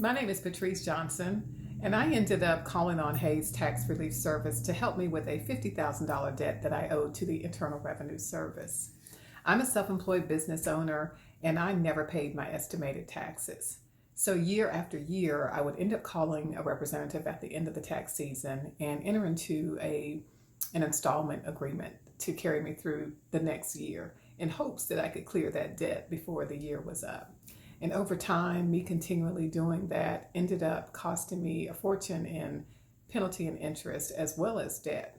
My name is Patrice Johnson, and I ended up calling on Hayes Tax Relief Service to help me with a $50,000 debt that I owed to the Internal Revenue Service. I'm a self-employed business owner, and I never paid my estimated taxes. So year after year, I would end up calling a representative at the end of the tax season and enter into an installment agreement to carry me through the next year in hopes that I could clear that debt before the year was up. And over time, me continually doing that ended up costing me a fortune in penalty and interest as well as debt.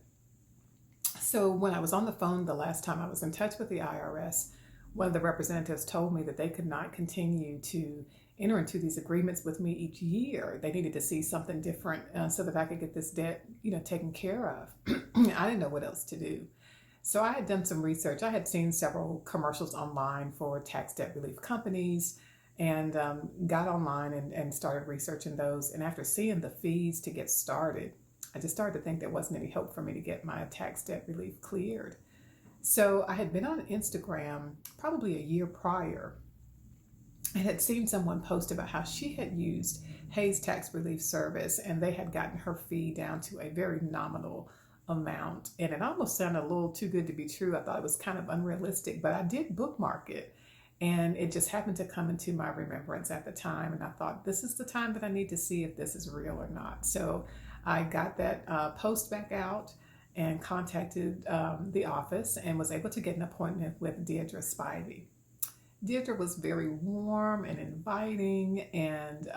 So when I was on the phone the last time I was in touch with the IRS, one of the representatives told me that they could not continue to enter into these agreements with me each year. They needed to see something different so that I could get this debt, taken care of. I didn't know what else to do. So I had done some research. I had seen several commercials online for tax debt relief companies and got online and started researching those. And after seeing the fees to get started, I just started to think there wasn't any hope for me to get my tax debt relief cleared. So I had been on Instagram probably a year prior and had seen someone post about how she had used Hayes Tax Relief Service and they had gotten her fee down to a very nominal amount. And it almost sounded a little too good to be true. I thought it was kind of unrealistic, but I did bookmark it. And it just happened to come into my remembrance at the time. And I thought, this is the time that I need to see if this is real or not. So I got that post back out and contacted the office and was able to get an appointment with Deirdre Spivey. Deirdre was very warm and inviting and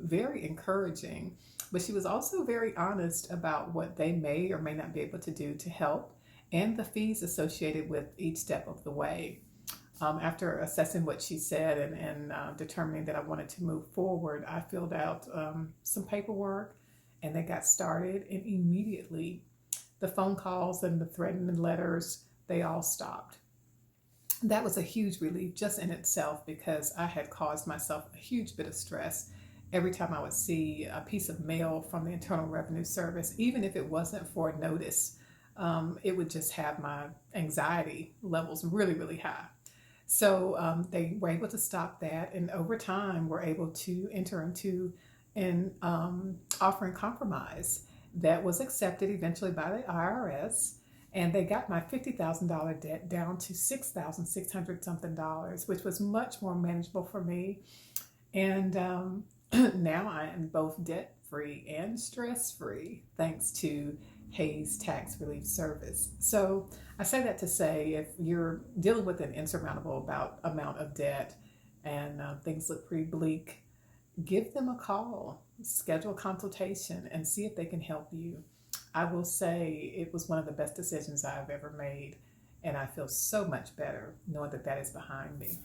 very encouraging, but she was also very honest about what they may or may not be able to do to help and the fees associated with each step of the way. After assessing what she said and determining that I wanted to move forward, I filled out some paperwork and they got started. And immediately the phone calls and the threatening letters, they all stopped. That was a huge relief just in itself because I had caused myself a huge bit of stress every time I would see a piece of mail from the Internal Revenue Service, even if it wasn't for a notice. It would just have my anxiety levels really, really high. So they were able to stop that, and over time were able to enter into an offering compromise that was accepted eventually by the IRS, and they got my $50,000 debt down to $6,600 something dollars, which was much more manageable for me. And now I am both debt free and stress free thanks to Hayes Tax Relief Service. So I say that to say if you're dealing with an insurmountable amount of debt and things look pretty bleak, give them a call, schedule a consultation, and see if they can help you. I will say it was one of the best decisions I've ever made, and I feel so much better knowing that that is behind me.